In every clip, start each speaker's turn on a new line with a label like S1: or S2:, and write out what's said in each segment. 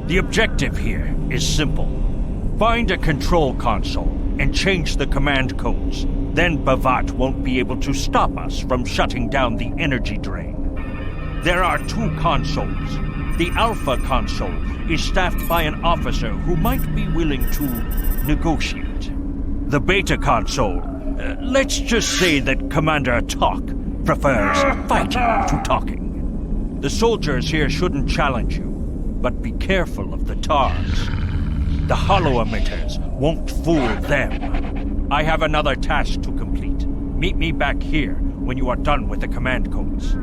S1: The objective here is simple. Find a control console and change the command codes. Then B'vat won't be able to stop us from shutting down the energy drain. There are two consoles. The Alpha console is staffed by an officer who might be willing to negotiate. The Beta console, let's just say that Commander Talk prefers fighting to talking. The soldiers here shouldn't challenge you, but be careful of the TARs. The hollow emitters won't fool them. I have another task to complete. Meet me back here when you are done with the command codes.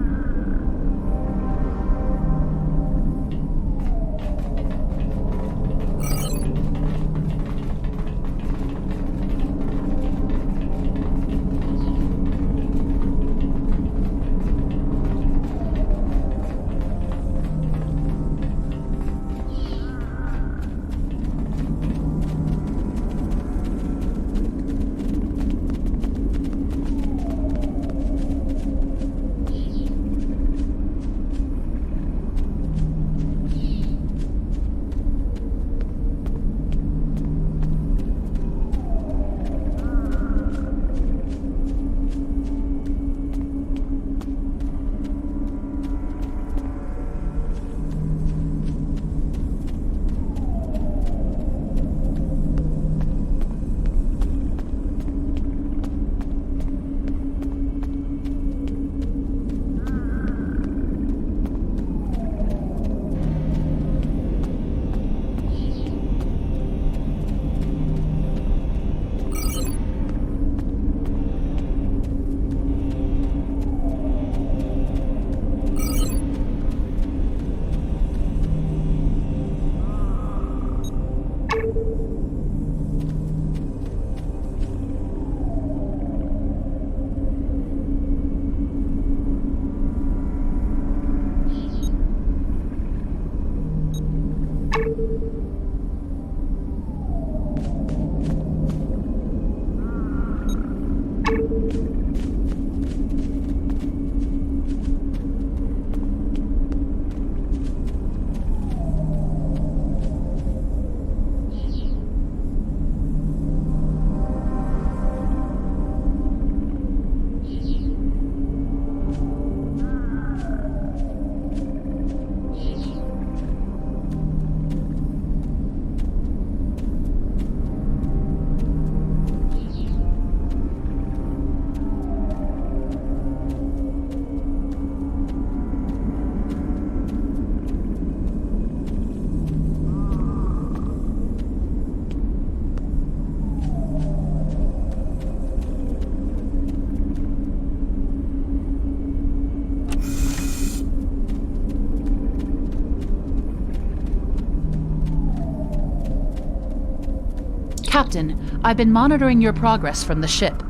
S2: Captain, I've been monitoring your progress from the ship.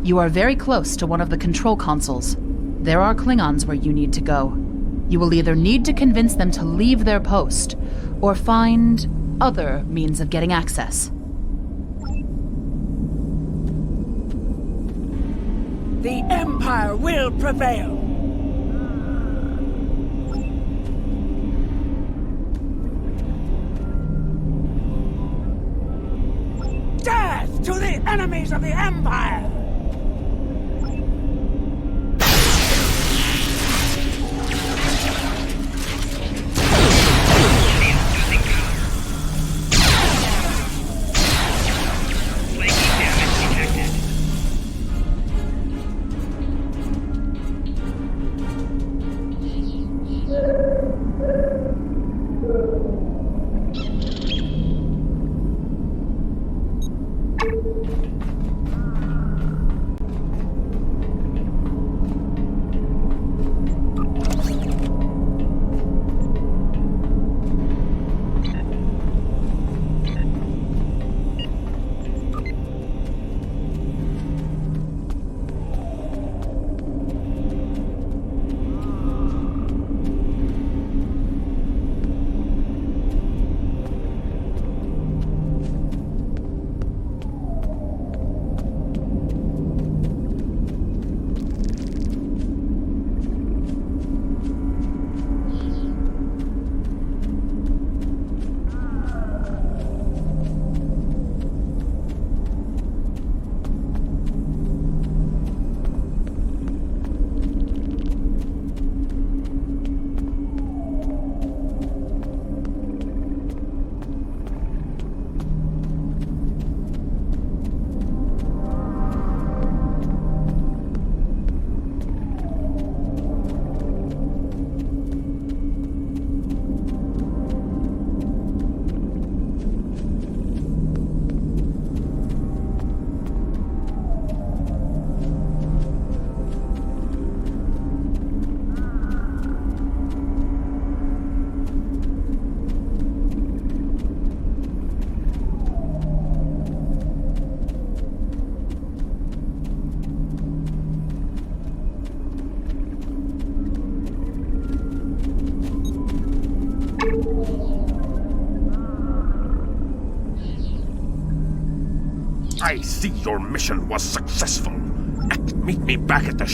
S2: You are very close to one of the control consoles. There are Klingons where you need to go. You will either need to convince them to leave their post, or find other means of getting access.
S3: The Empire will prevail! Death to the enemies of the Empire!
S4: I see your mission was successful. Meet me back at the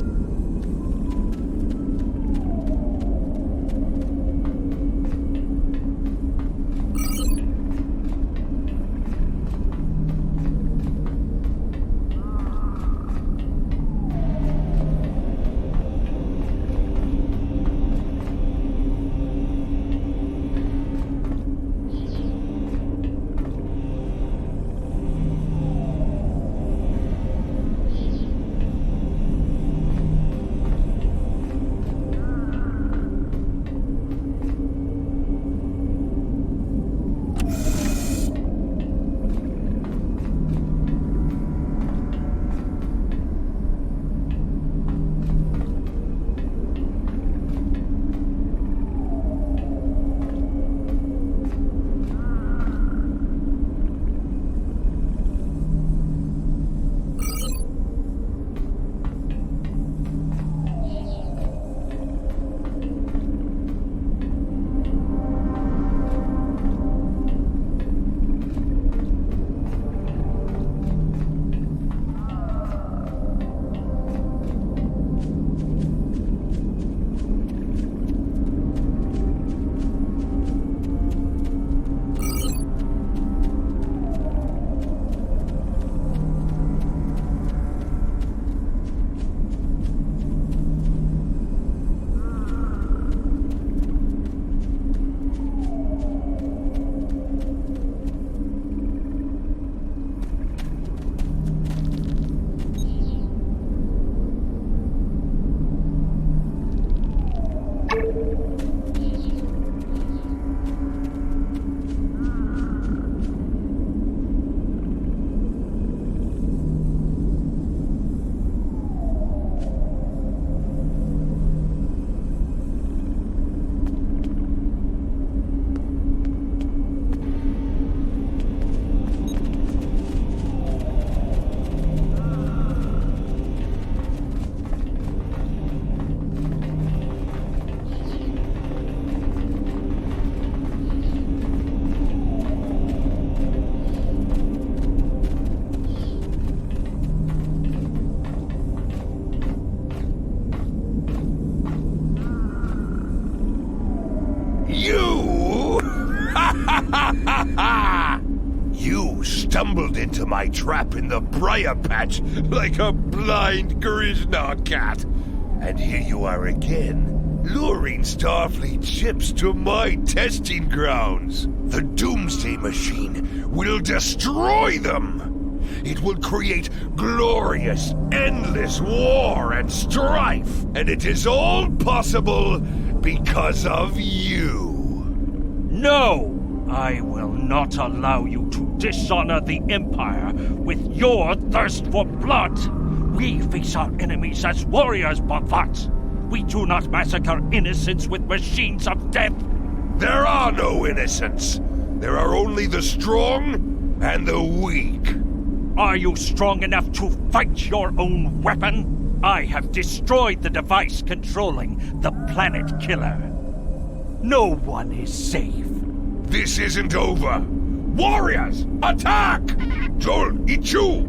S5: You stumbled into my trap in the briar patch like a blind Grishna cat. And here you are again, luring Starfleet ships to my testing grounds. The Doomsday Machine will destroy them. It will create glorious, endless war and strife. And it is all possible because of you.
S1: No! I will not allow you to dishonor the Empire with your thirst for blood! We face our enemies as warriors, B'vat! We do not massacre innocents with machines of death!
S5: There are no innocents! There are only the strong and the weak.
S1: Are you strong enough to fight your own weapon? I have destroyed the device controlling the planet killer. No one is safe.
S5: This isn't over. Warriors, attack! Joel, Ichu!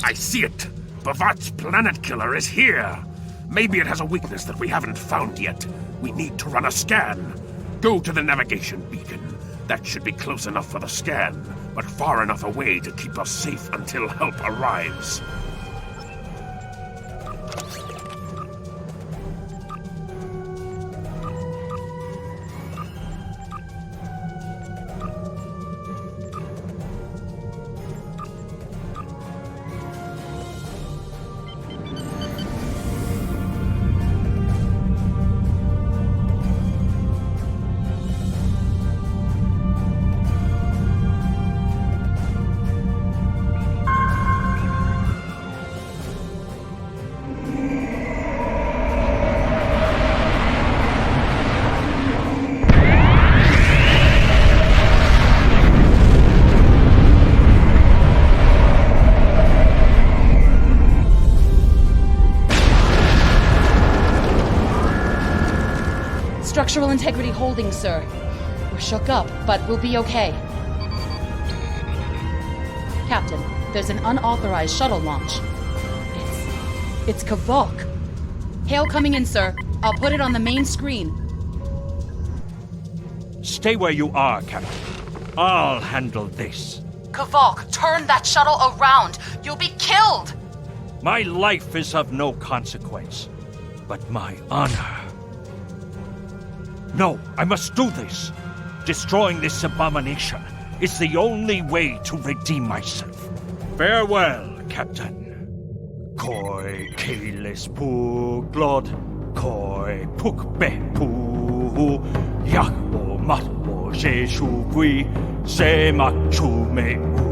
S4: I see it! B'vat's planet killer is here! Maybe it has a weakness that we haven't found yet. We need to run a scan. Go to the navigation beacon. That should be close enough for the scan, but far enough away to keep us safe until help arrives.
S2: Structural integrity holding, sir. We're shook up, but we'll be okay. Captain, there's an unauthorized shuttle launch. It's Kavok. Hail coming in, sir. I'll put it on the main screen.
S1: Stay where you are, Captain. I'll handle this.
S2: Kavok, turn that shuttle around. You'll be killed!
S1: My life is of no consequence, but my honor. No, I must do this. Destroying this abomination is the only way to redeem myself. Farewell, Captain. Koi keles puglod, koi pukbe pu, yakbo matbo jeshugui, se makchume u.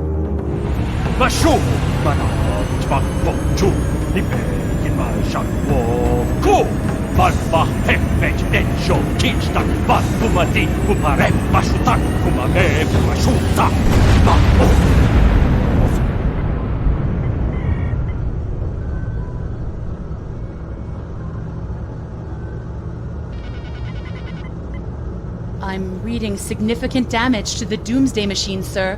S1: Mashu manat makbochu, lipe in my shakwo ku. Malva hemmet ensho kinstak, valpumadi pupare mashutak kumame mashuta.
S2: I'm reading significant damage to the Doomsday machine, sir.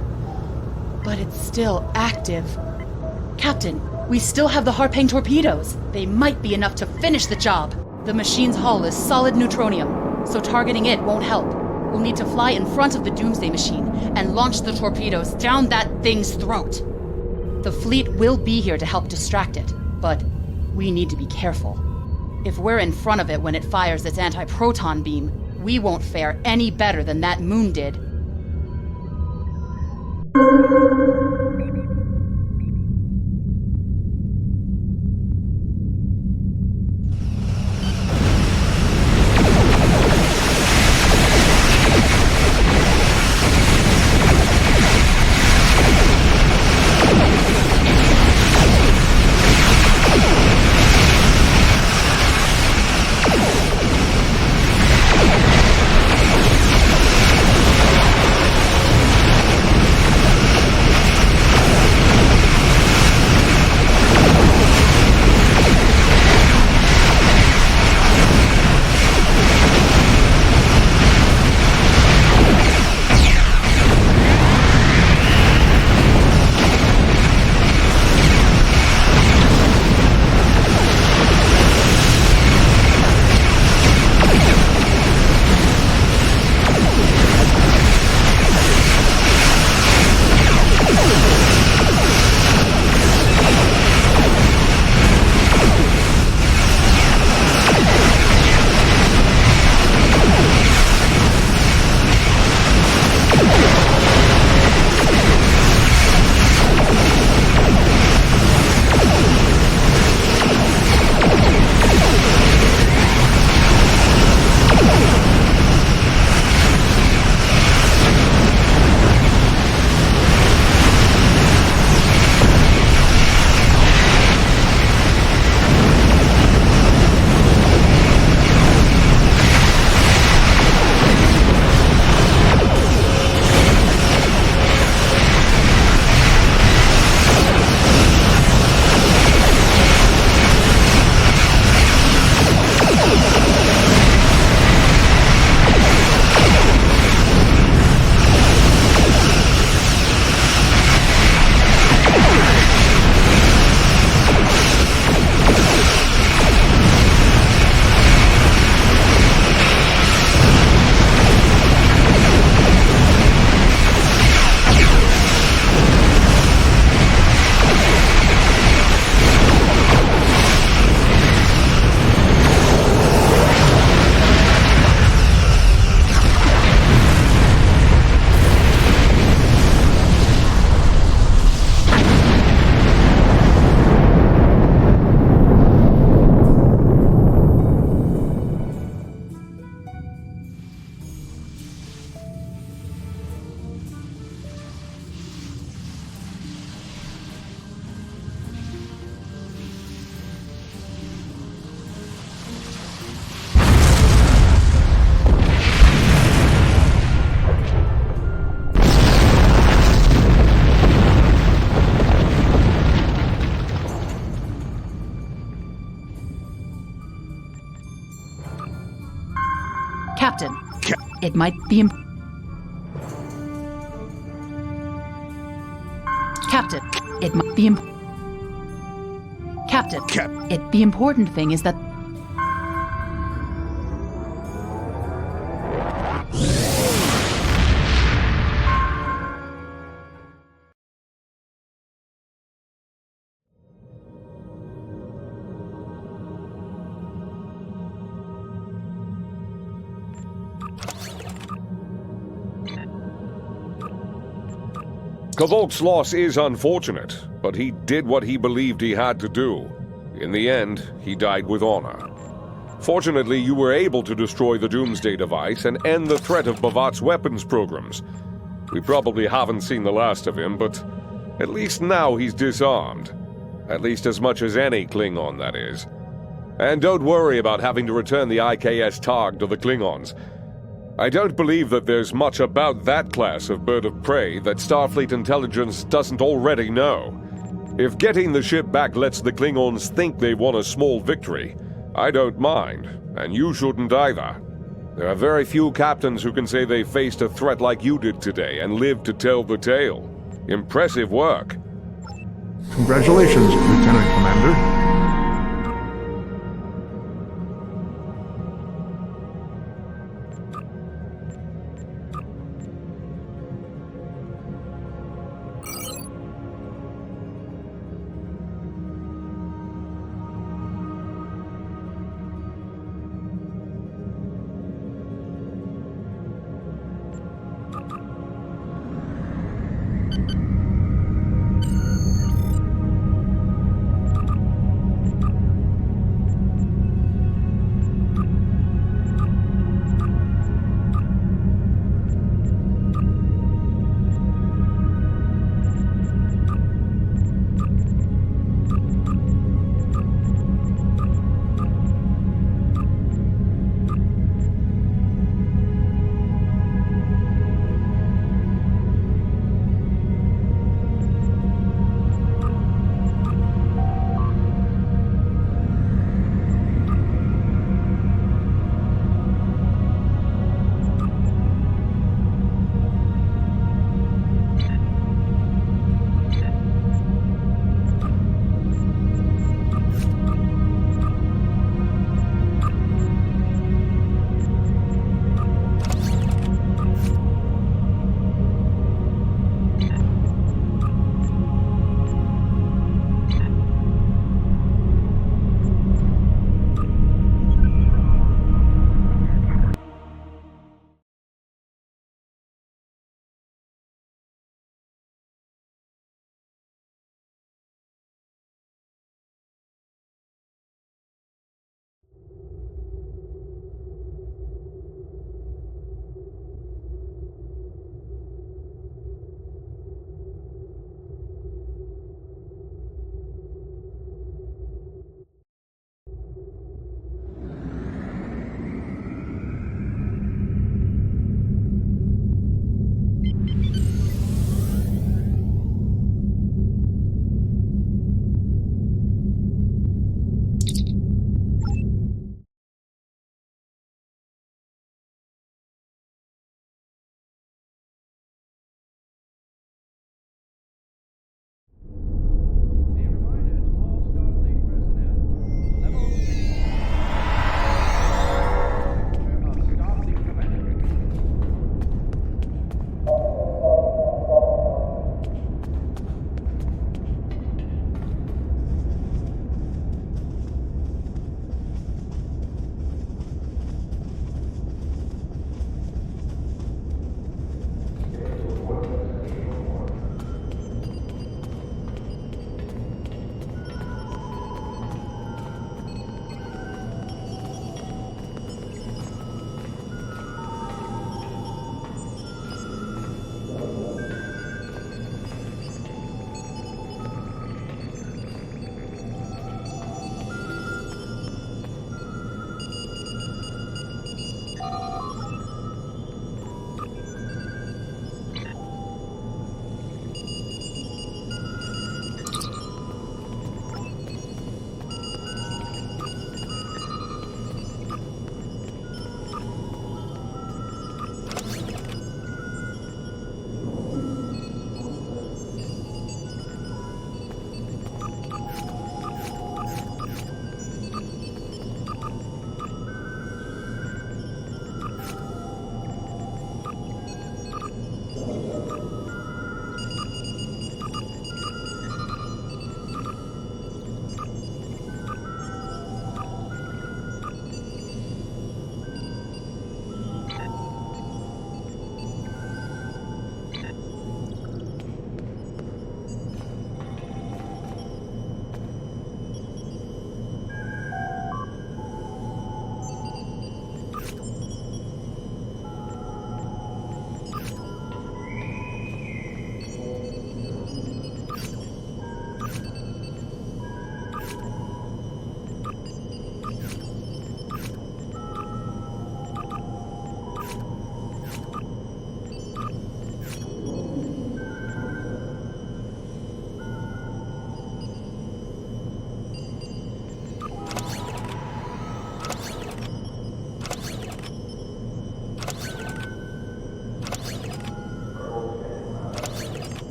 S2: But it's still active. Captain, we still have the Harpang torpedoes. They might be enough to finish the job. The machine's hull is solid neutronium, so targeting it won't help. We'll need to fly in front of the Doomsday machine and launch the torpedoes down that thing's throat. The fleet will be here to help distract it, but we need to be careful. If we're in front of it when it fires its anti-proton beam, we won't fare any better than that moon did. It might be Captain, it might be Captain, the important thing is that
S6: K'Volk's loss is unfortunate, but he did what he believed he had to do. In the end, he died with honor. Fortunately, you were able to destroy the Doomsday device and end the threat of B'vat's weapons programs. We probably haven't seen the last of him, but at least now he's disarmed. At least as much as any Klingon, that is. And don't worry about having to return the IKS Targ to the Klingons. I don't believe that there's much about that class of bird of prey that Starfleet intelligence doesn't already know. If getting the ship back lets the Klingons think they won a small victory, I don't mind, and you shouldn't either. There are very few captains who can say they faced a threat like you did today and lived to tell the tale. Impressive work.
S7: Congratulations, Lieutenant Commander.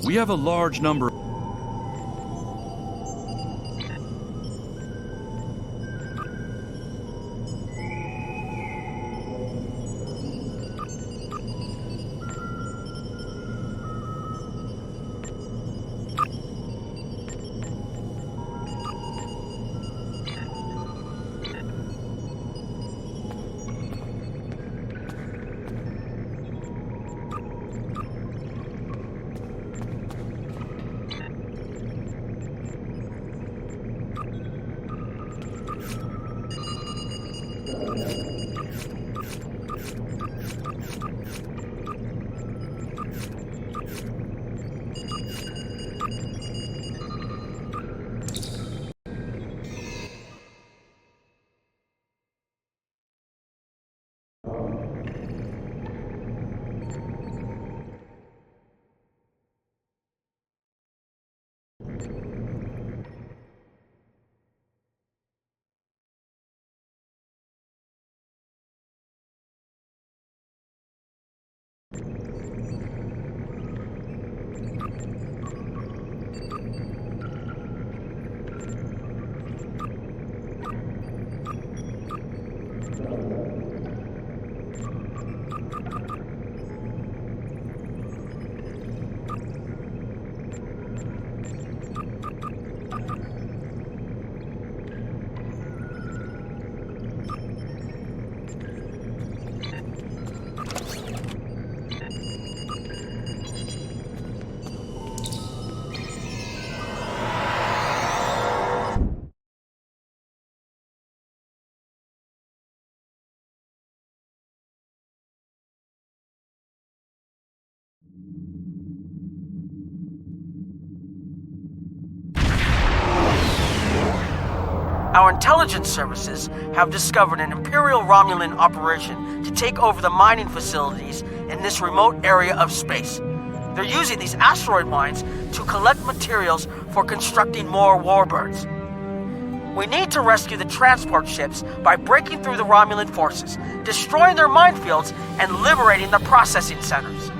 S8: We have a large number.
S9: Our intelligence services have discovered an Imperial Romulan operation to take over the mining facilities in this remote area of space. They're using these asteroid mines to collect materials for constructing more warbirds. We need to rescue the transport ships by breaking through the Romulan forces, destroying their minefields, and liberating the processing centers.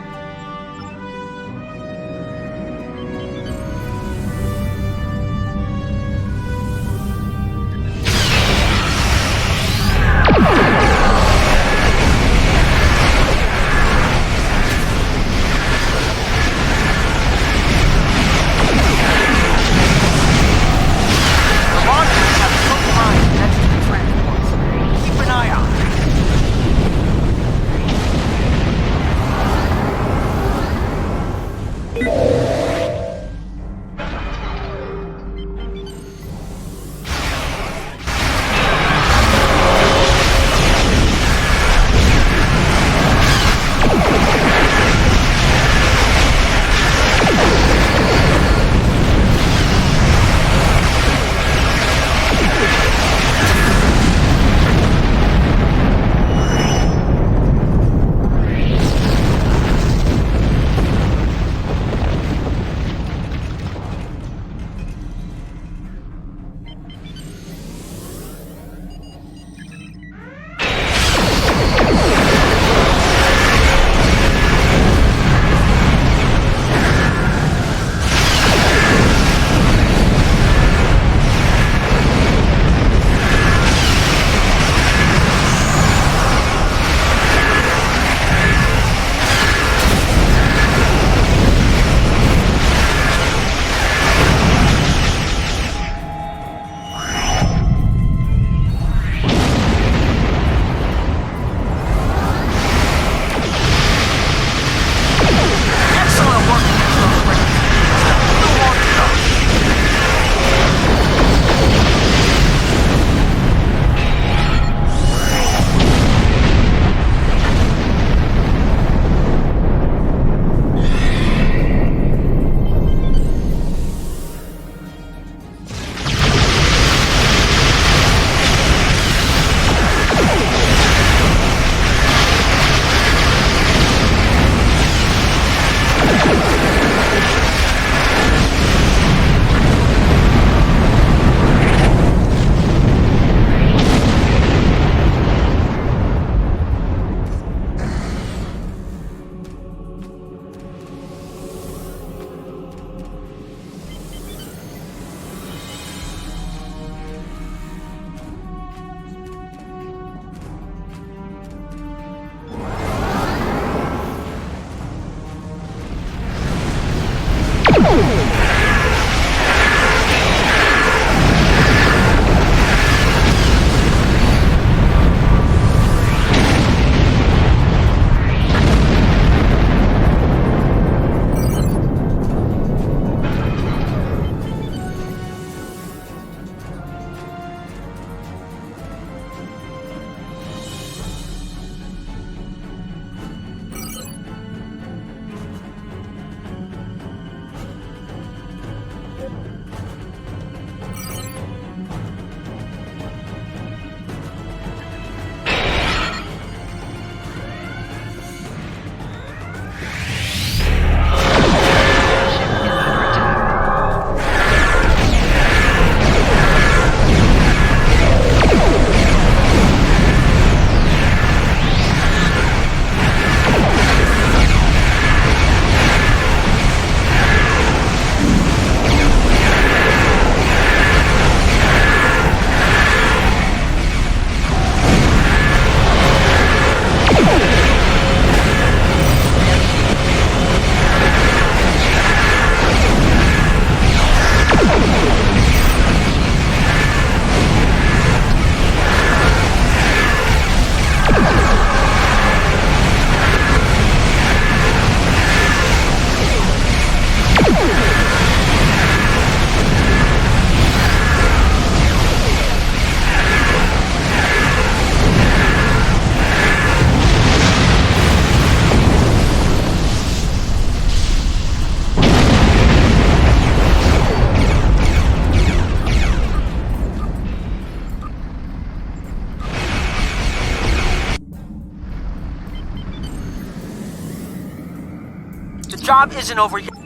S9: job isn't over yet.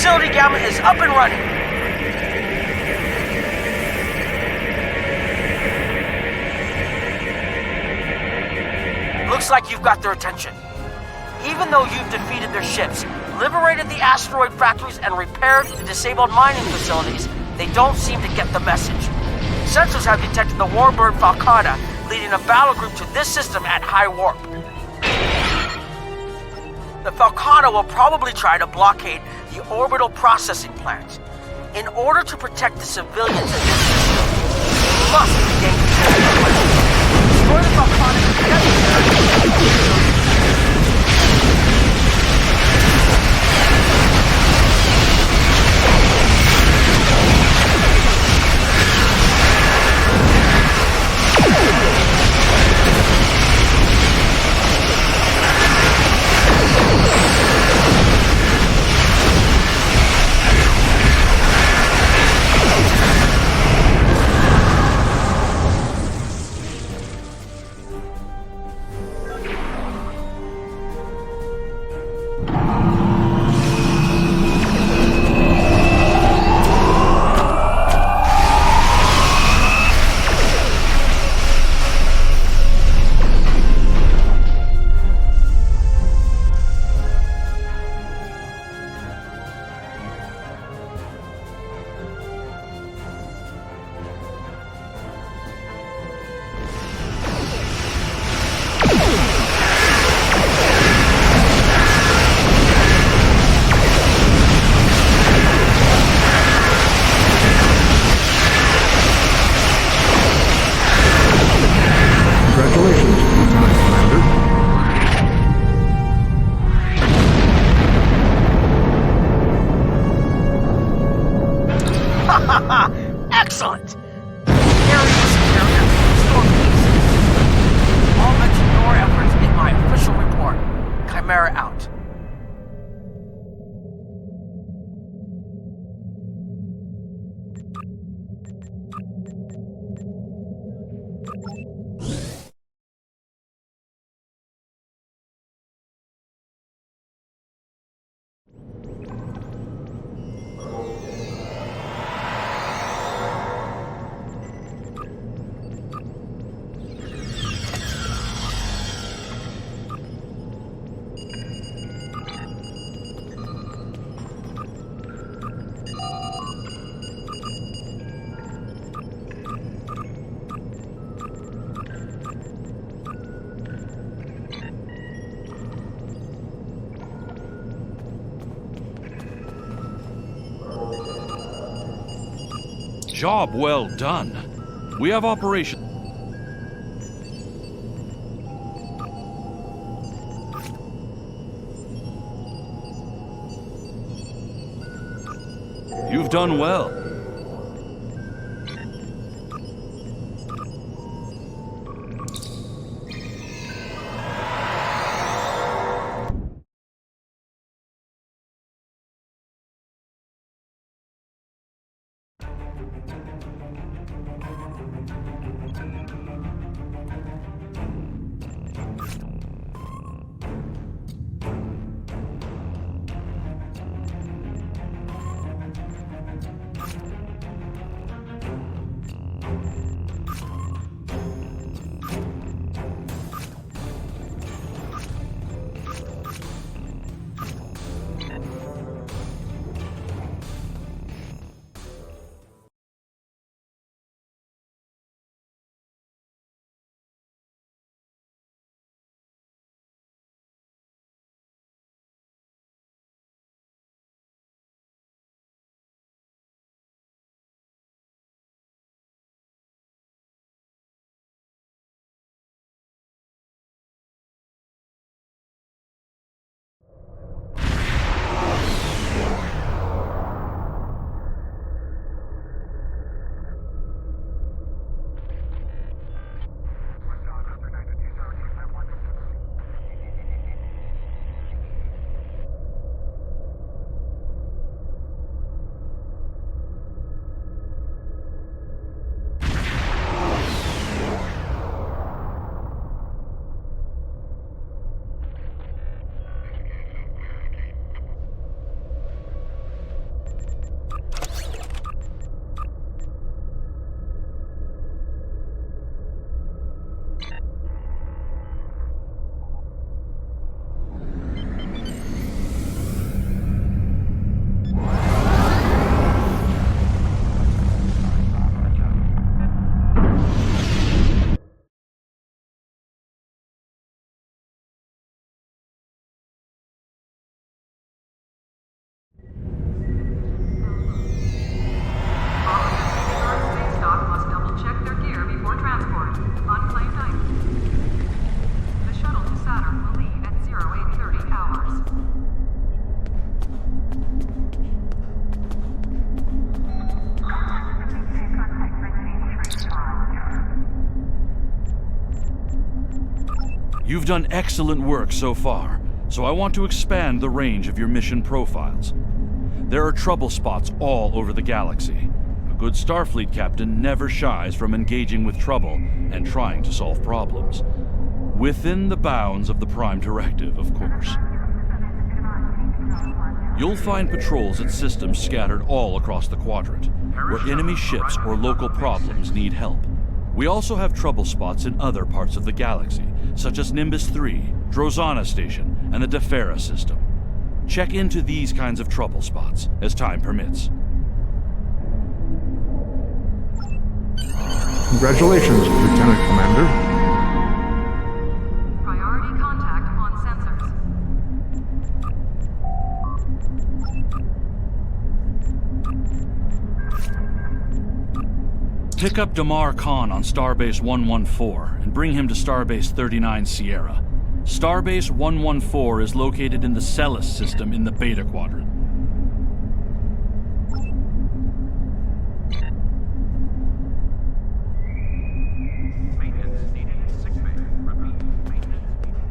S9: Facility Gamma is up and running. Looks like you've got their attention. Even though you've defeated their ships, liberated the asteroid factories, and repaired the disabled mining facilities, they don't seem to get the message. Sensors have detected the warbird Falcata leading a battle group to this system at high warp. The Falcata will probably try to blockade the orbital processing plants. In order to protect the civilians in this system, we must regain control of the planet. Destroy the Falcata together. Chimera out.
S8: Job well done. We have operation. You've done well. You've done excellent work so far, so I want to expand the range of your mission profiles. There are trouble spots all over the galaxy. A good Starfleet captain never shies from engaging with trouble and trying to solve problems. Within the bounds of the Prime Directive, of course. You'll find patrols at systems scattered all across the quadrant, where enemy ships or local problems need help. We also have trouble spots in other parts of the galaxy, such as Nimbus 3, Drozana Station, and the Defera system. Check into these kinds of trouble spots, as time permits.
S7: Congratulations, Lieutenant Commander.
S10: Priority contact on sensors.
S8: Pick up Damar Khan on Starbase 114 and bring him to Starbase 39 Sierra. Starbase 114 is located in the Celis system in the Beta Quadrant.
S10: Maintenance needed in 6 bay. Repeat, maintenance needed.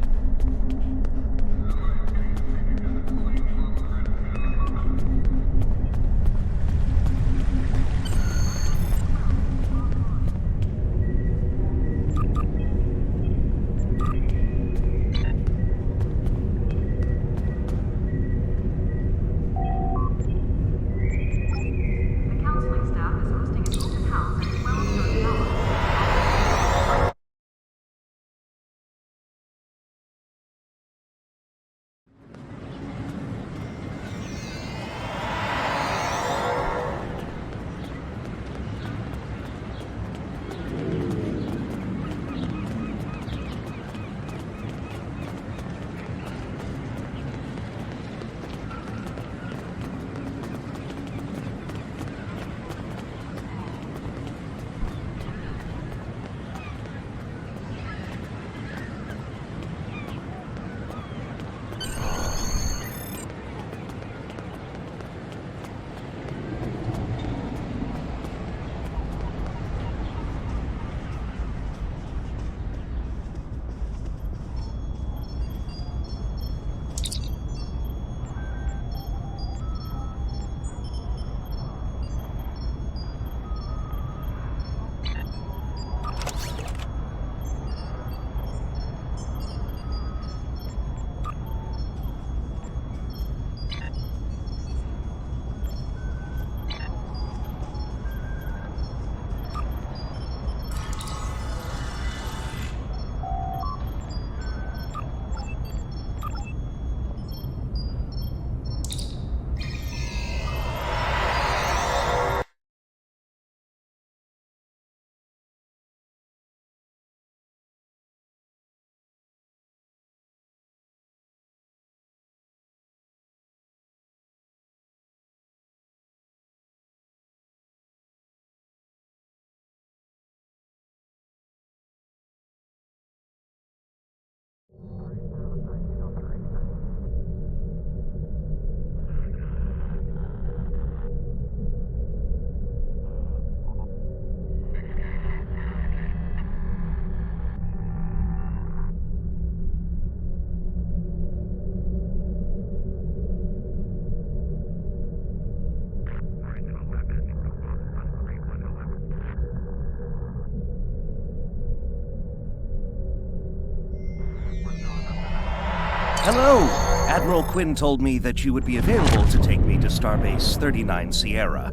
S11: Hello! Admiral Quinn told me that you would be available to take me to Starbase 39 Sierra.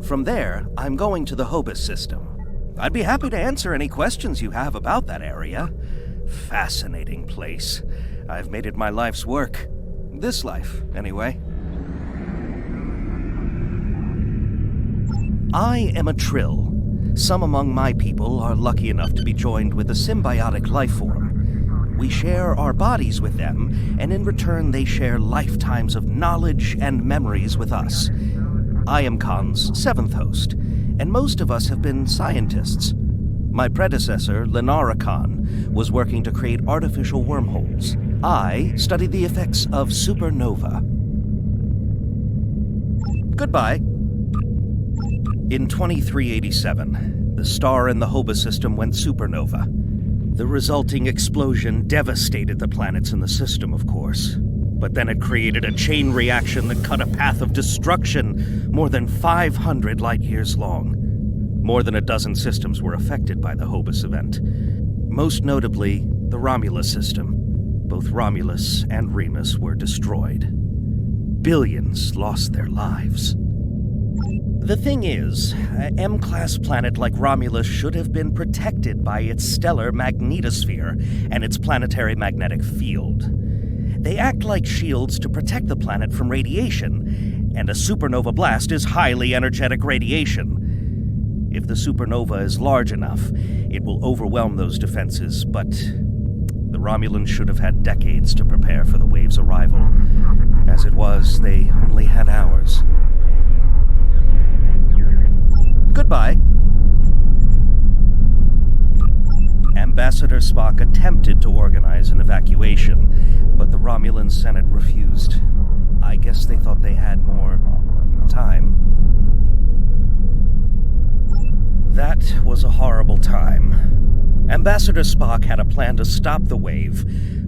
S11: From there, I'm going to the Hobus system. I'd be happy to answer any questions you have about that area. Fascinating place. I've made it my life's work. This life, anyway. I am a Trill. Some among my people are lucky enough to be joined with a symbiotic life form. We share our bodies with them, and in return they share lifetimes of knowledge and memories with us. I am Khan's 7th host, and most of us have been scientists. My predecessor, Lenara Khan, was working to create artificial wormholes. I studied the effects of supernova. Goodbye. In 2387, the star in the Hobus system went supernova. The resulting explosion devastated the planets in the system, of course. But then it created a chain reaction that cut a path of destruction more than 500 light-years long. More than a dozen systems were affected by the Hobus event. Most notably, the Romulus system. Both Romulus and Remus were destroyed. Billions lost their lives. The thing is, an M-class planet like Romulus should have been protected by its stellar magnetosphere and its planetary magnetic field. They act like shields to protect the planet from radiation, and a supernova blast is highly energetic radiation. If the supernova is large enough, it will overwhelm those defenses, but the Romulans should have had decades to prepare for the wave's arrival. As it was, they only had hours. Goodbye. Ambassador Spock attempted to organize an evacuation, but the Romulan Senate refused. I guess they thought they had more time. That was a horrible time. Ambassador Spock had a plan to stop the wave,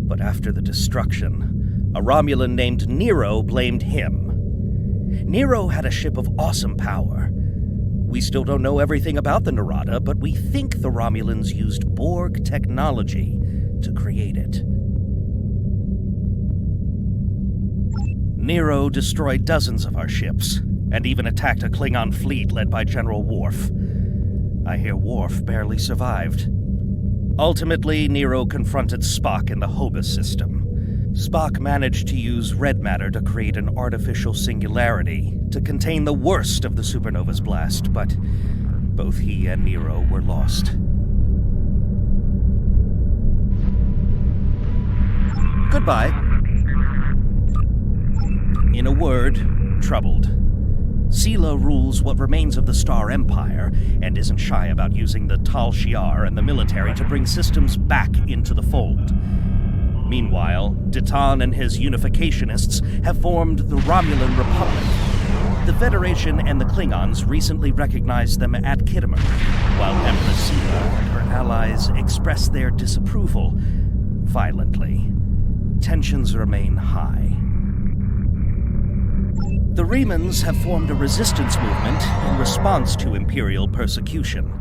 S11: but after the destruction, a Romulan named Nero blamed him. Nero had a ship of awesome power. We still don't know everything about the Narada, but we think the Romulans used Borg technology to create it. Nero destroyed dozens of our ships, and even attacked a Klingon fleet led by General Worf. I hear Worf barely survived. Ultimately, Nero confronted Spock in the Hobus system. Spock managed to use red matter to create an artificial singularity to contain the worst of the supernova's blast, but both he and Nero were lost. Goodbye. In a word, troubled. Sela rules what remains of the Star Empire, and isn't shy about using the Tal Shiar and the military to bring systems back into the fold. Meanwhile, Ditan and his unificationists have formed the Romulan Republic. The Federation and the Klingons recently recognized them at Khitomer, while Empress Sela and her allies express their disapproval violently. Tensions remain high. The Remans have formed a resistance movement in response to Imperial persecution.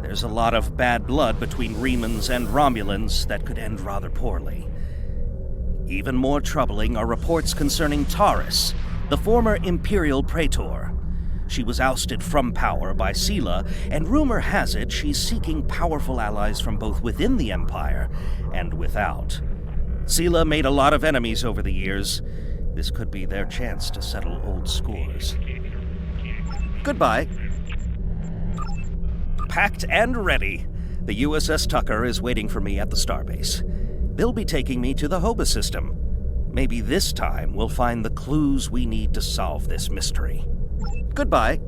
S11: There's a lot of bad blood between Remans and Romulans that could end rather poorly. Even more troubling are reports concerning Taurus, the former Imperial Praetor. She was ousted from power by Sela, and rumor has it she's seeking powerful allies from both within the Empire and without. Sela made a lot of enemies over the years. This could be their chance to settle old scores. Goodbye. Packed and ready. The USS Tucker is waiting for me at the starbase. They'll be taking me to the Hobus system. Maybe this time we'll find the clues we need to solve this mystery. Goodbye.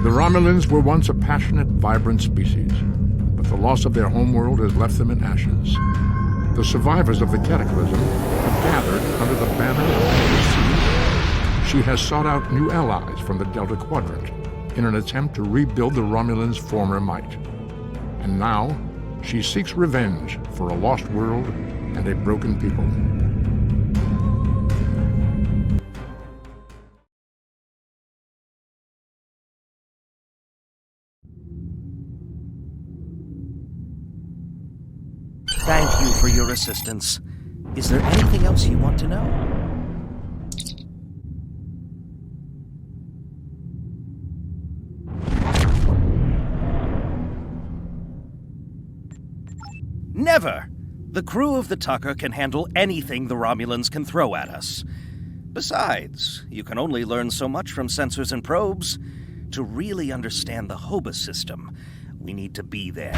S7: The Romulans were once a passionate, vibrant species, but the loss of their homeworld has left them in ashes. The survivors of the cataclysm have gathered under the banner of Empress. She has sought out new allies from the Delta Quadrant in an attempt to rebuild the Romulans' former might. And now, she seeks revenge for a lost world and a broken people.
S11: Thank you for your assistance. Is there anything else you want to know? Never! The crew of the Tucker can handle anything the Romulans can throw at us. Besides, you can only learn so much from sensors and probes. To really understand the Hobus system, we need to be there.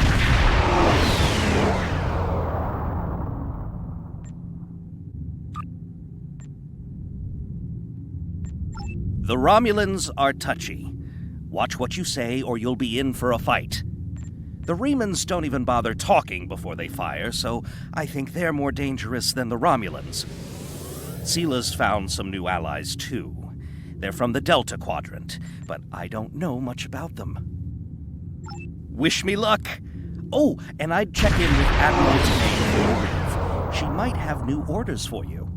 S11: The Romulans are touchy. Watch what you say or you'll be in for a fight. The Remans don't even bother talking before they fire, so I think they're more dangerous than the Romulans. Sila's found some new allies, too. They're from the Delta Quadrant, but I don't know much about them. Wish me luck! Oh, and I'd check in with Admiral Tanay. She might have new orders for you.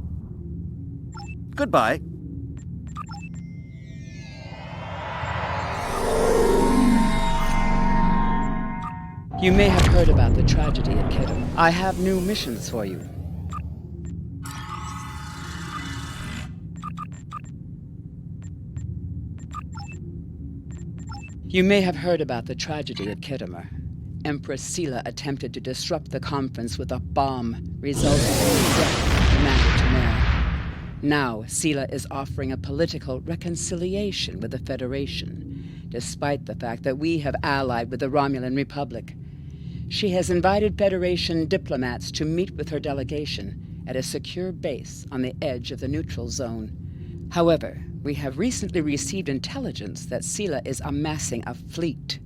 S11: Goodbye.
S12: You may have heard about the tragedy at Camino. I have new missions for you. You may have heard about the tragedy at Camino. Empress Sila attempted to disrupt the conference with a bomb, resulting in the death of Commander Tanay. Now, Sila is offering a political reconciliation with the Federation, despite the fact that we have allied with the Romulan Republic. She has invited Federation diplomats to meet with her delegation at a secure base on the edge of the neutral zone. However, we have recently received intelligence that Sila is amassing a fleet.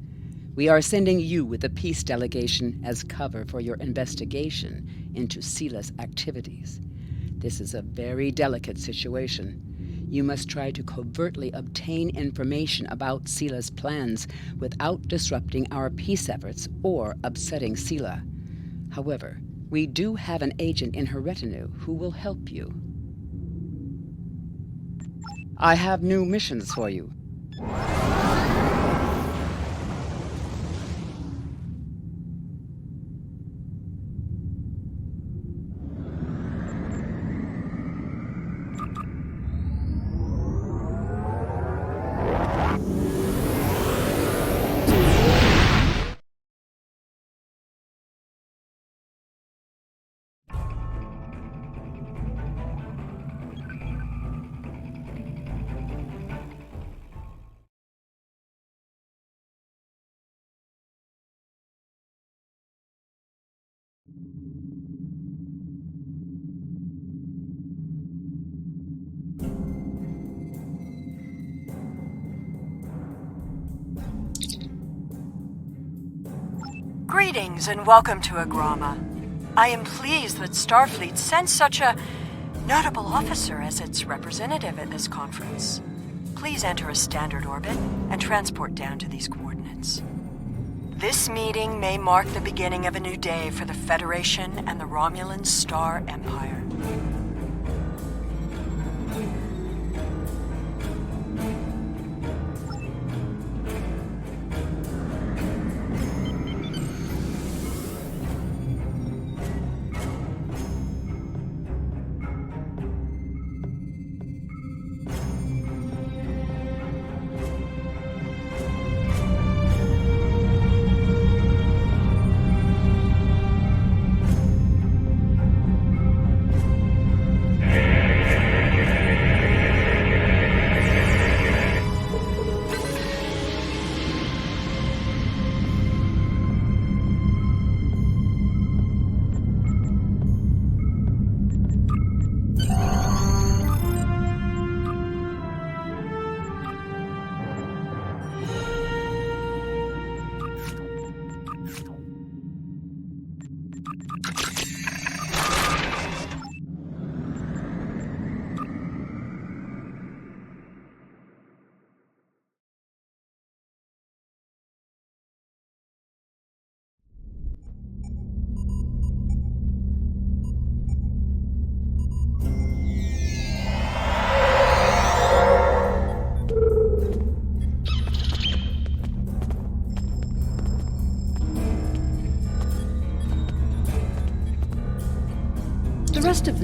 S12: We are sending you with the peace delegation as cover for your investigation into Sila's activities. This is a very delicate situation. You must try to covertly obtain information about Sila's plans without disrupting our peace efforts or upsetting Sila. However, we do have an agent in her retinue who will help you. I have new missions for you.
S13: Greetings and welcome to Agrama. I am pleased that Starfleet sent such a notable officer as its representative at this conference. Please enter a standard orbit and transport down to these coordinates. This meeting may mark the beginning of a new day for the Federation and the Romulan Star Empire.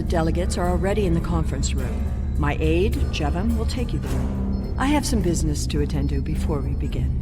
S13: Delegates are already in the conference room. My aide, Jevon, will take you there. I have some business to attend to before we begin.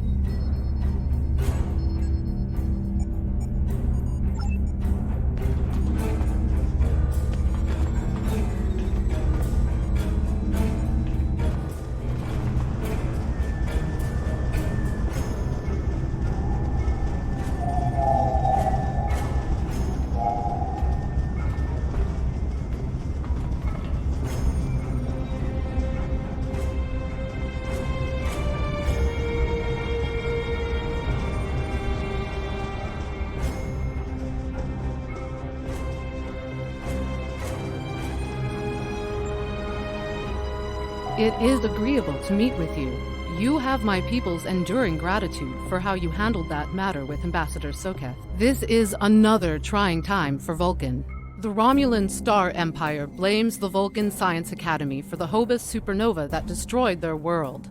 S14: It is agreeable to meet with you. You have my people's enduring gratitude for how you handled that matter with Ambassador Soketh. This is another trying time for Vulcan. The Romulan Star Empire blames the Vulcan Science Academy for the Hobus supernova that destroyed their world.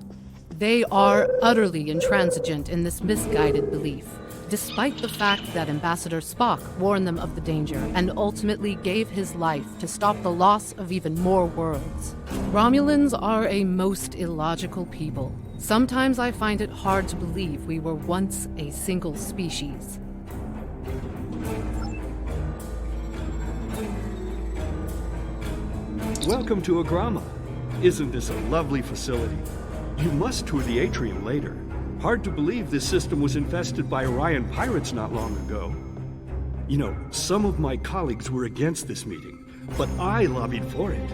S14: They are utterly intransigent in this misguided belief, despite the fact that Ambassador Spock warned them of the danger and ultimately gave his life to stop the loss of even more worlds. Romulans are a most illogical people. Sometimes I find it hard to believe we were once a single species.
S15: Welcome to Agrama. Isn't this a lovely facility? You must tour the atrium later. Hard to believe this system was infested by Orion pirates not long ago. You know, some of my colleagues were against this meeting, but I lobbied for it.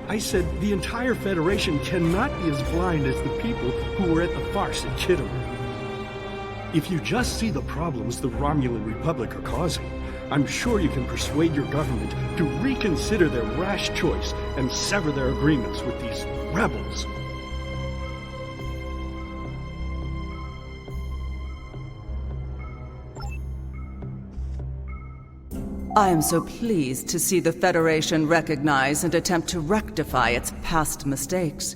S15: I said the entire Federation cannot be as blind as the people who were at the farce at Khitomer. If you just see the problems the Romulan Republic are causing, I'm sure you can persuade your government to reconsider their rash choice and sever their agreements with these rebels.
S16: I am so pleased to see the Federation recognize and attempt to rectify its past mistakes.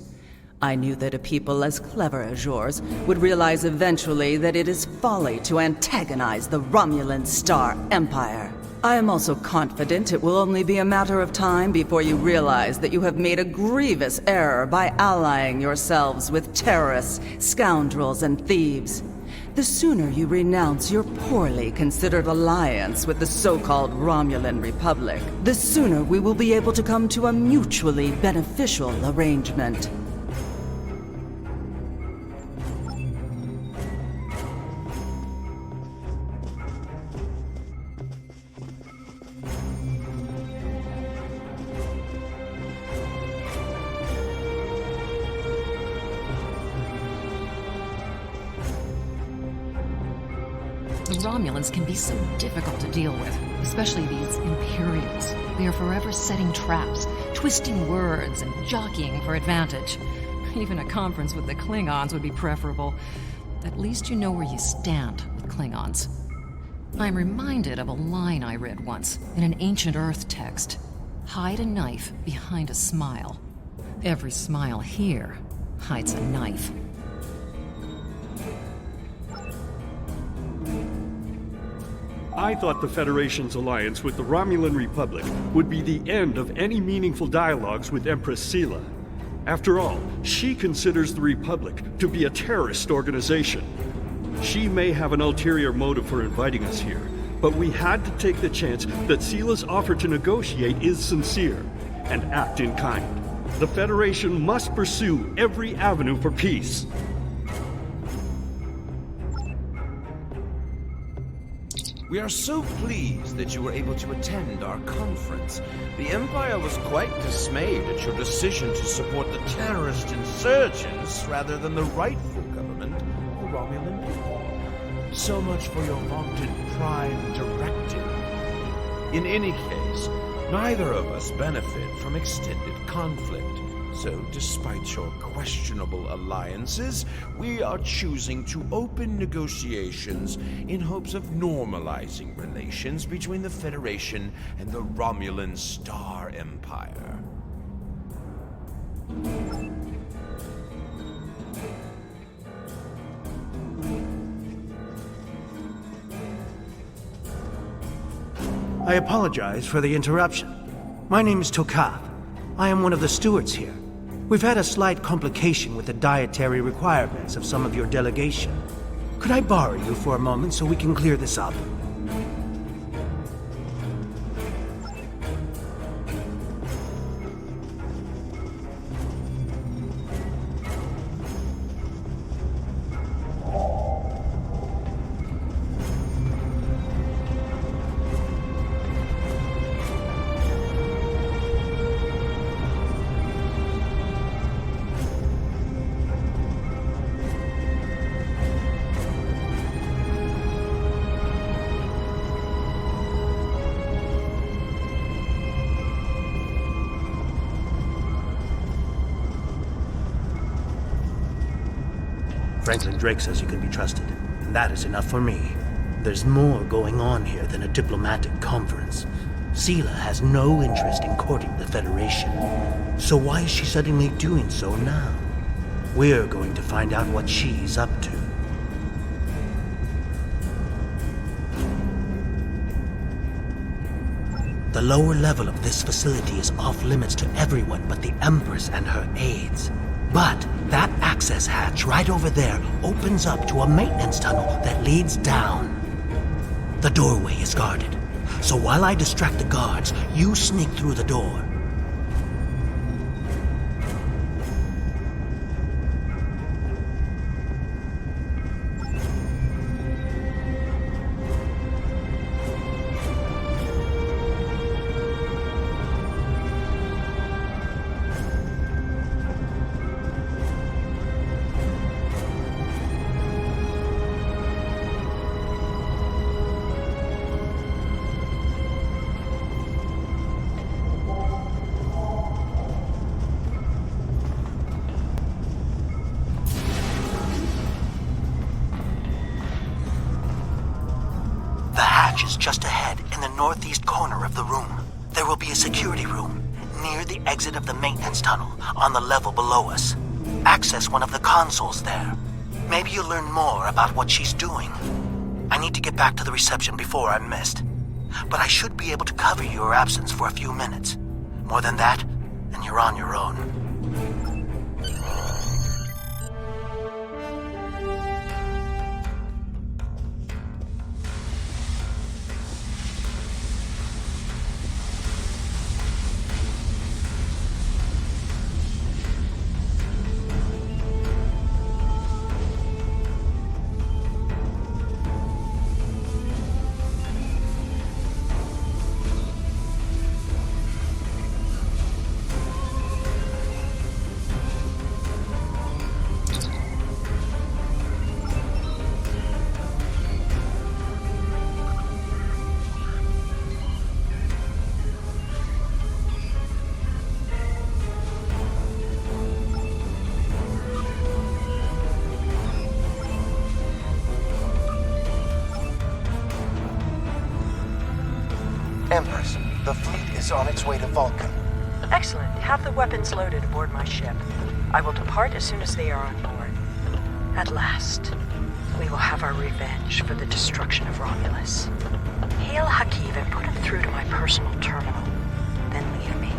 S16: I knew that a people as clever as yours would realize eventually that it is folly to antagonize the Romulan Star Empire. I am also confident it will only be a matter of time before you realize that you have made a grievous error by allying yourselves with terrorists, scoundrels, and thieves. The sooner you renounce your poorly considered alliance with the so-called Romulan Republic, the sooner we will be able to come to a mutually beneficial arrangement.
S17: The Romulans can be so difficult to deal with, especially these Imperials. They are forever setting traps, twisting words, and jockeying for advantage. Even a conference with the Klingons would be preferable. At least you know where you stand with Klingons. I'm reminded of a line I read once in an ancient Earth text. Hide a knife behind a smile. Every smile here hides a knife.
S15: I thought the Federation's alliance with the Romulan Republic would be the end of any meaningful dialogues with Empress Sela. After all, she considers the Republic to be a terrorist organization. She may have an ulterior motive for inviting us here, but we had to take the chance that Sela's offer to negotiate is sincere, and act in kind. The Federation must pursue every avenue for peace.
S18: We are so pleased that you were able to attend our conference. The Empire was quite dismayed at your decision to support the terrorist insurgents rather than the rightful government of the Romulan people. So much for your vaunted Prime Directive. In any case, neither of us benefit from extended conflict. So, despite your questionable alliances, we are choosing to open negotiations in hopes of normalizing relations between the Federation and the Romulan Star Empire.
S19: I apologize for the interruption. My name is Tokav. I am one of the stewards here. We've had a slight complication with the dietary requirements of some of your delegation. Could I borrow you for a moment so we can clear this up? Franklin Drake says you can be trusted, and that is enough for me. There's more going on here than a diplomatic conference. Sela has no interest in courting the Federation. So why is she suddenly doing so now? We're going to find out what she's up to. The lower level of this facility is off limits to everyone but the Empress and her aides. But that access hatch right over there opens up to a maintenance tunnel that leads down. The doorway is guarded, so while I distract the guards, you sneak through the door. Just ahead, in the northeast corner of the room, there will be a security room near the exit of the maintenance tunnel on the level below us. Access one of the consoles there. Maybe you'll learn more about what she's doing. I need to get back to the reception before I'm missed, but I should be able to cover your absence for a few minutes. More than that, and you're on your own.
S20: Empress, the fleet is on its way to Vulcan.
S13: Excellent. Have the weapons loaded aboard my ship. I will depart as soon as they are on board. At last, we will have our revenge for the destruction of Romulus. Hail Hakiv and put him through to my personal terminal. Then leave me.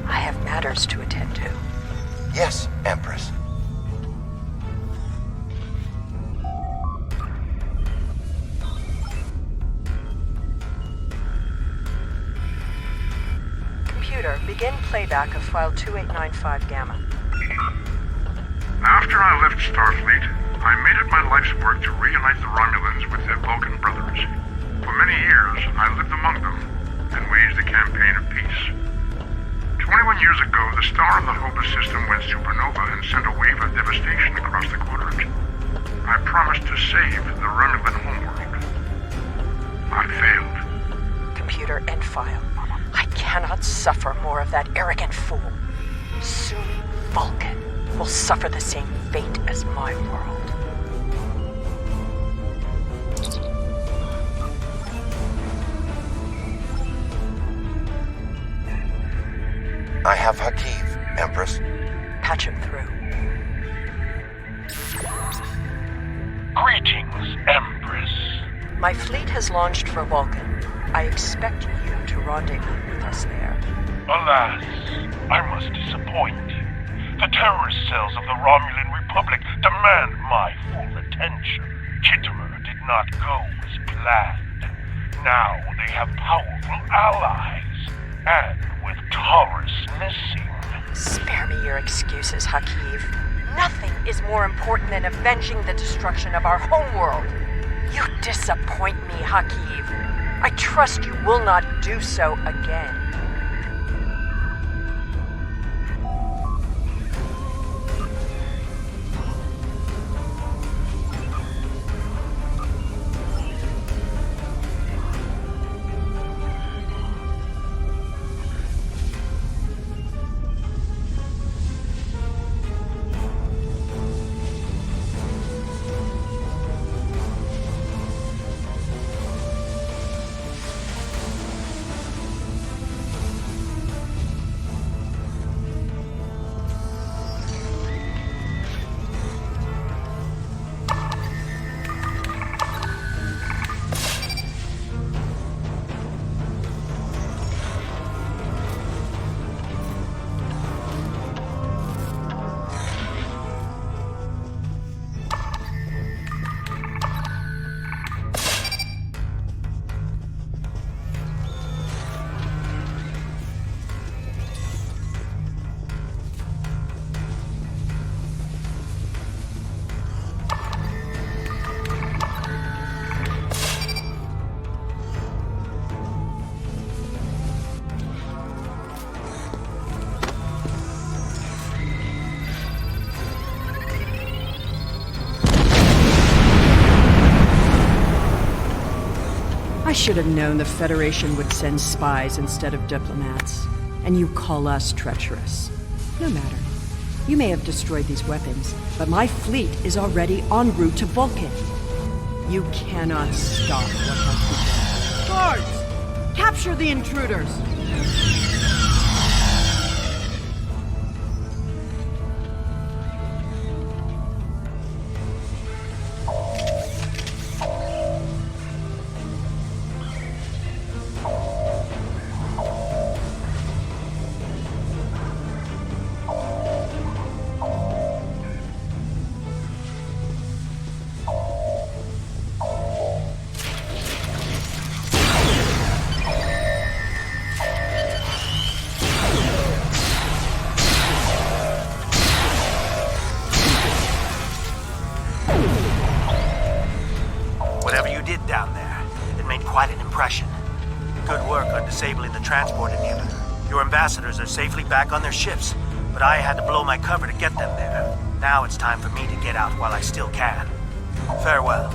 S13: I have matters to attend to.
S20: Yes, Empress.
S13: Begin playback of file 2895 Gamma.
S21: After I left Starfleet, I made it my life's work to reunite the Romulans with their Vulcan brothers. For many years, I lived among them and waged a campaign of peace. 21 years ago, the star in the Hobus system went supernova and sent a wave of devastation across the quadrant. I promised to save the Romulan homeworld. I failed.
S13: Computer, end file. I cannot suffer more of that arrogant fool. Soon, Vulcan will suffer the same fate as my world.
S20: I have Hakiv, Empress.
S13: Patch him through.
S21: Greetings, Empress.
S13: My fleet has launched for Vulcan. I expect you to rendezvous with us there.
S21: Alas, I must disappoint. The terrorist cells of the Romulan Republic demand my full attention. Kittimer did not go as planned. Now they have powerful allies, and with Taurus missing...
S13: Spare me your excuses, Hakiv. Nothing is more important than avenging the destruction of our homeworld. You disappoint me, Hakiv. I trust you will not do so again. I should have known the Federation would send spies instead of diplomats. And you call us treacherous. No matter. You may have destroyed these weapons, but my fleet is already en route to Vulcan. You cannot stop what has begun. Guards! Capture the intruders!
S19: Disabling the transport inhibitor. Your ambassadors are safely back on their ships, but I had to blow my cover to get them there. Now it's time for me to get out while I still can. Farewell.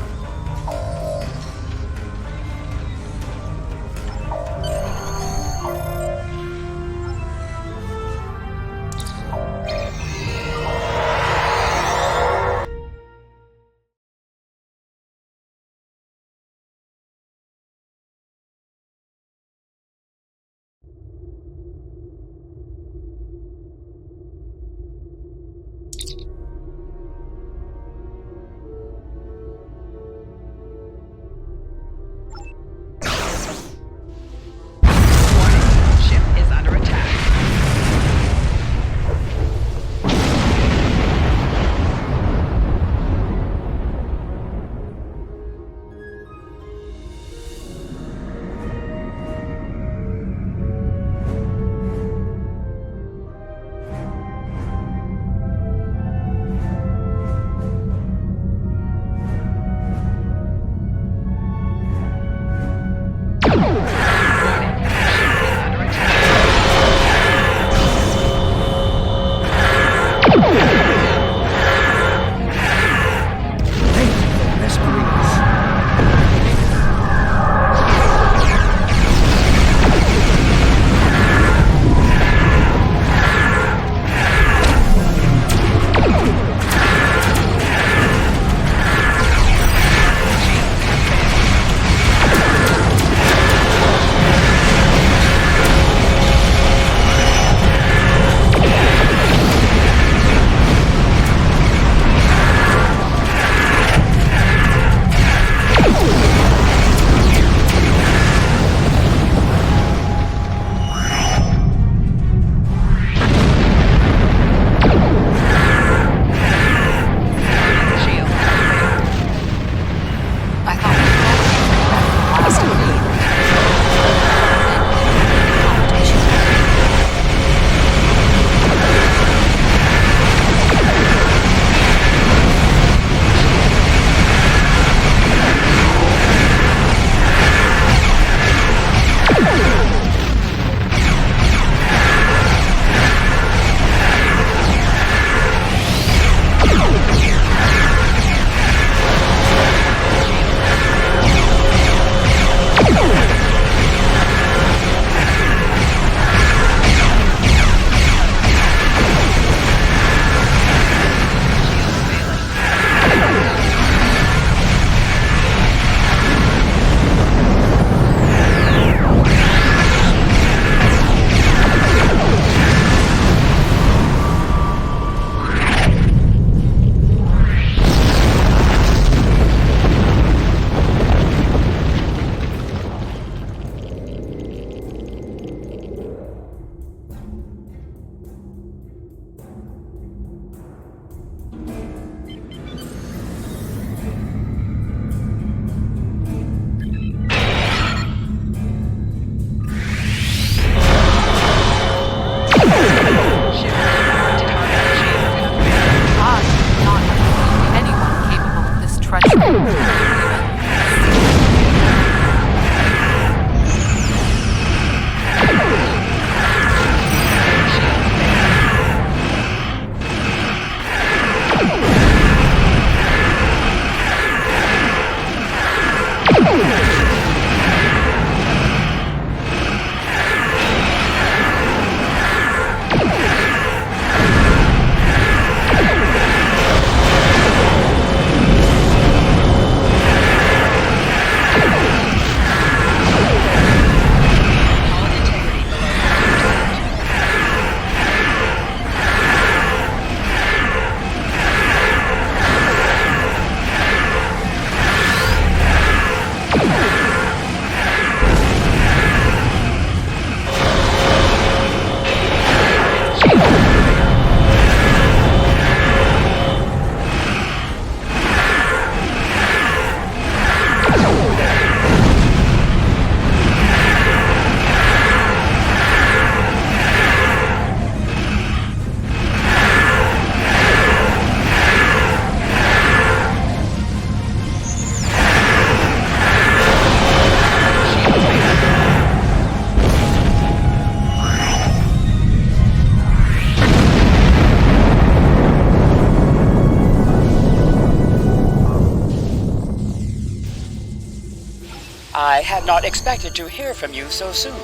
S12: had not expected to hear from you so soon.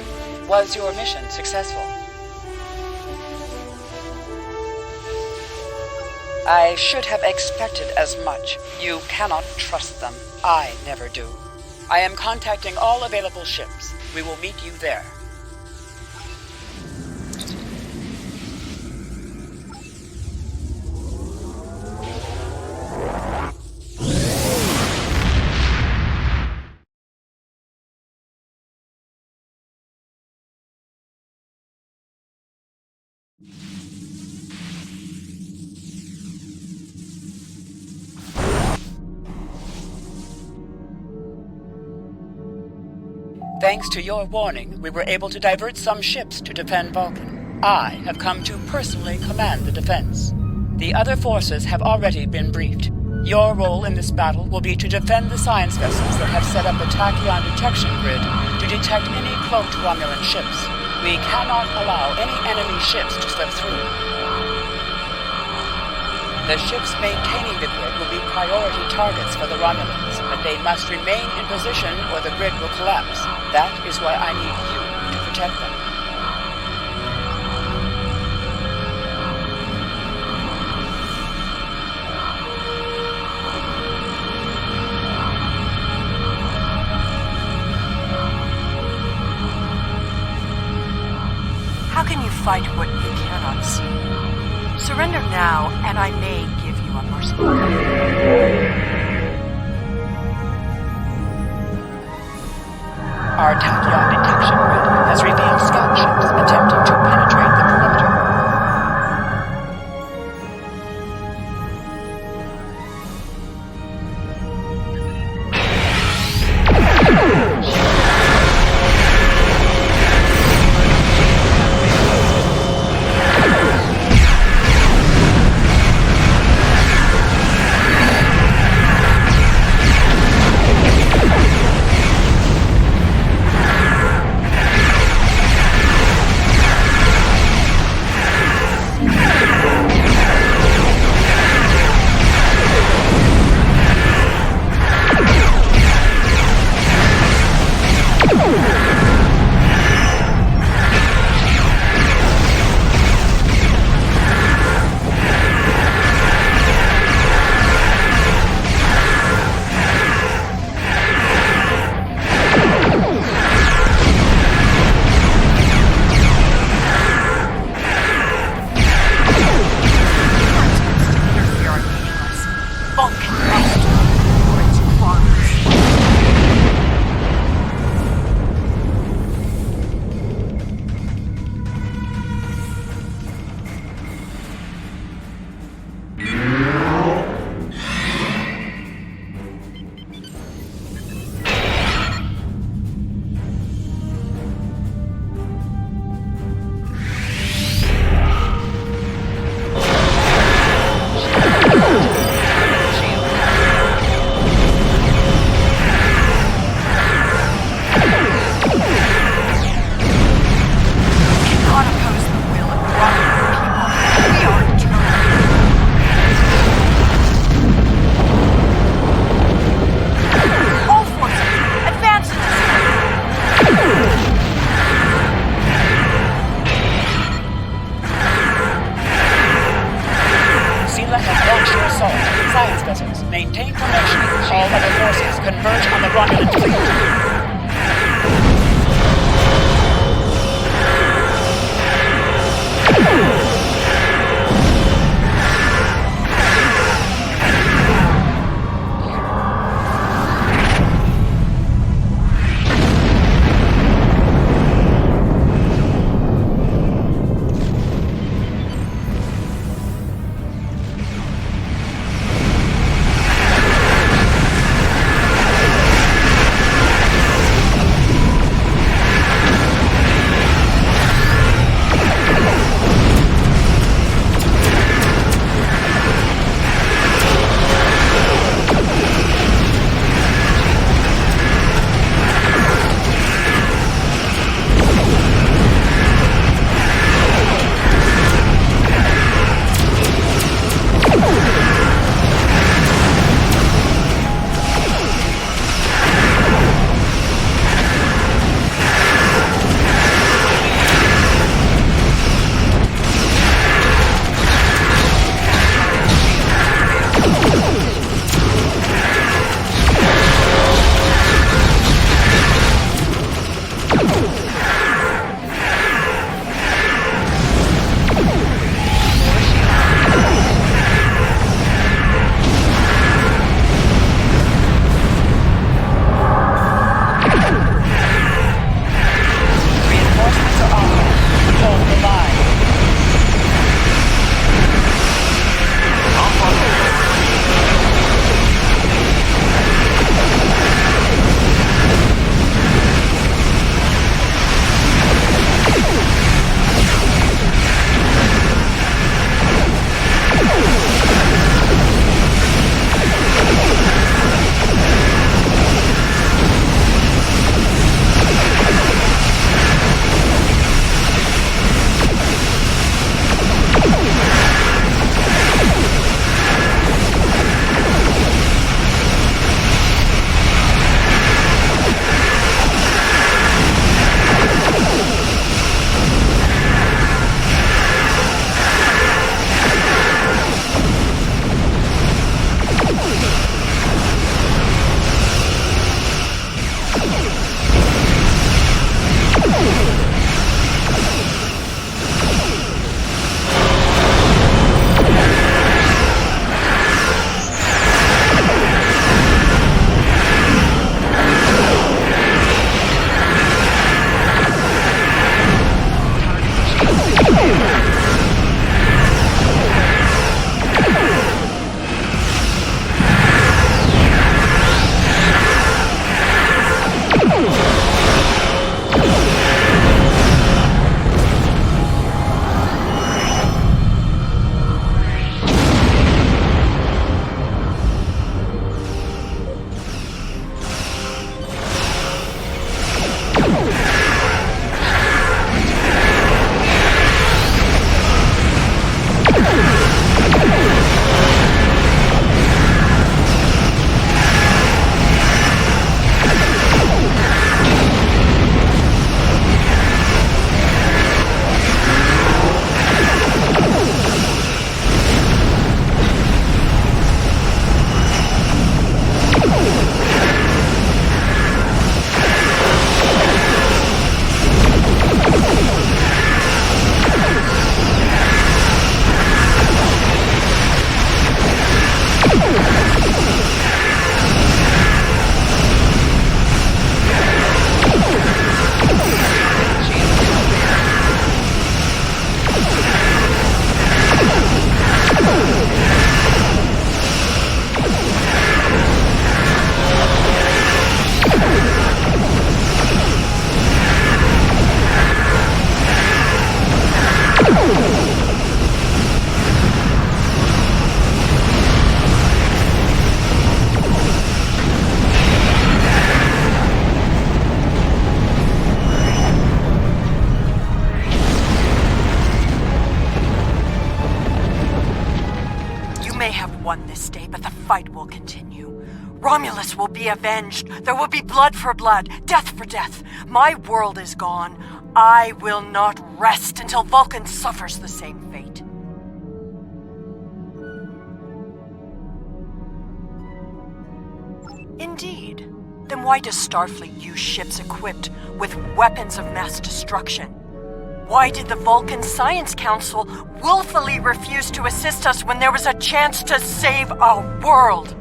S12: Was your mission successful? I should have expected as much. You cannot trust them. I never do. I am contacting all available ships. We will meet you there. Thanks to your warning, we were able to divert some ships to defend Vulcan. I have come to personally command the defense. The other forces have already been briefed. Your role in this battle will be to defend the science vessels that have set up a tachyon detection grid to detect any cloaked Romulan ships. We cannot allow any enemy ships to slip through. The ships maintaining the grid will be priority targets for the Romulans, but they must remain in position or the grid will collapse. That is why I need you to protect them.
S13: How can you fight what you cannot see? Surrender now, and I may give you a merciful
S12: Our tachyon detection grid has revealed scout ships attempting to penetrate the perimeter.
S13: may have won this day, but the fight will continue. Romulus will be avenged. There will be blood for blood, death for death. My world is gone. I will not rest until Vulcan suffers the same fate. Indeed. Then why does Starfleet use ships equipped with weapons of mass destruction? Why did the Vulcan Science Council willfully refuse to assist us when there was a chance to save our world?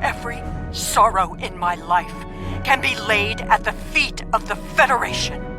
S13: Every sorrow in my life can be laid at the feet of the Federation.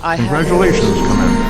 S7: Congratulations, Commander.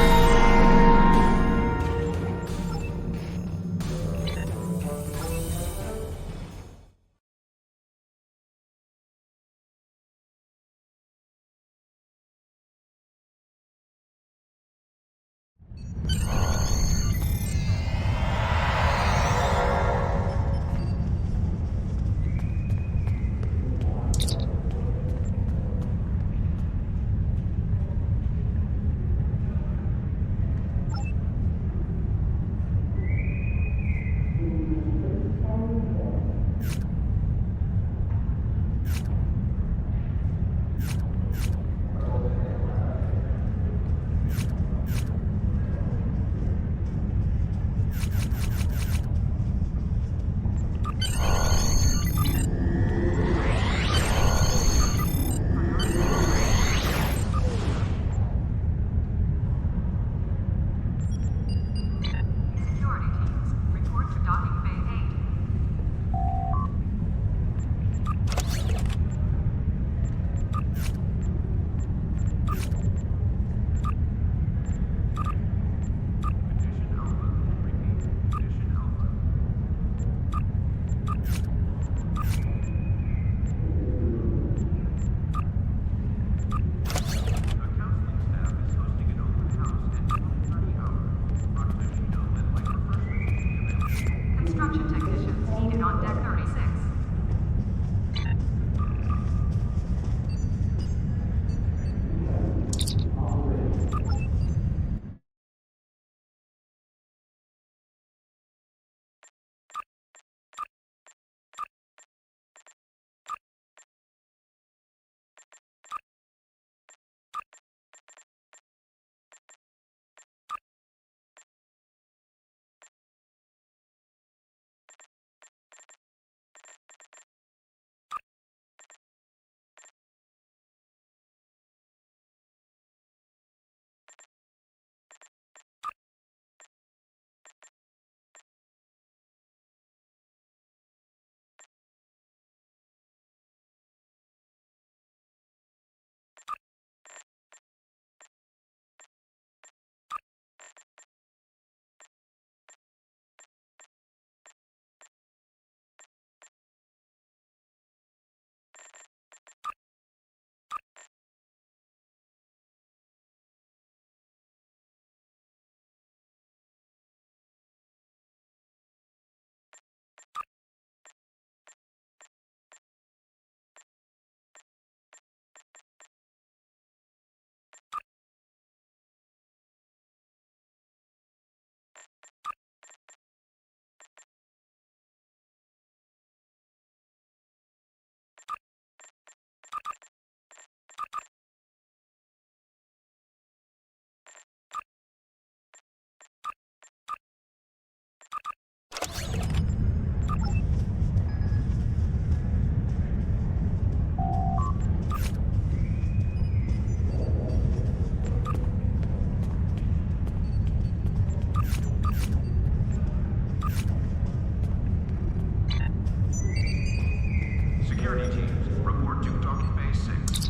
S3: Security teams, report to docking bay 6.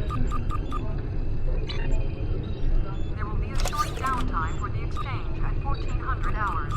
S10: There will be a short downtime for the exchange at 1400 hours.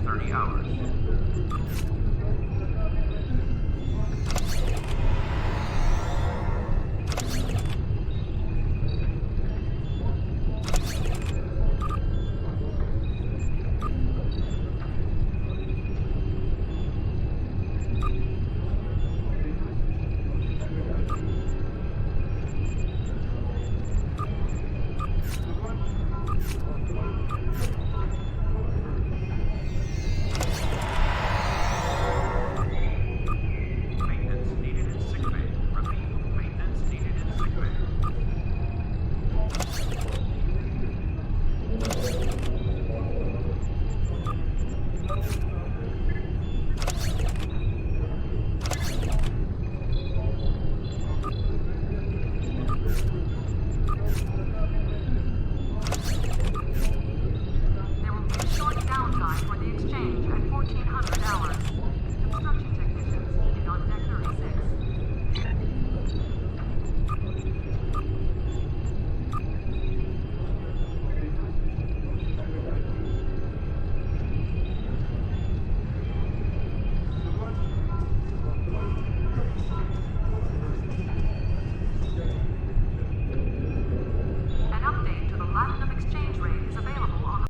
S3: 30 hours. There will be a short downtime for the exchange at 1400 hours.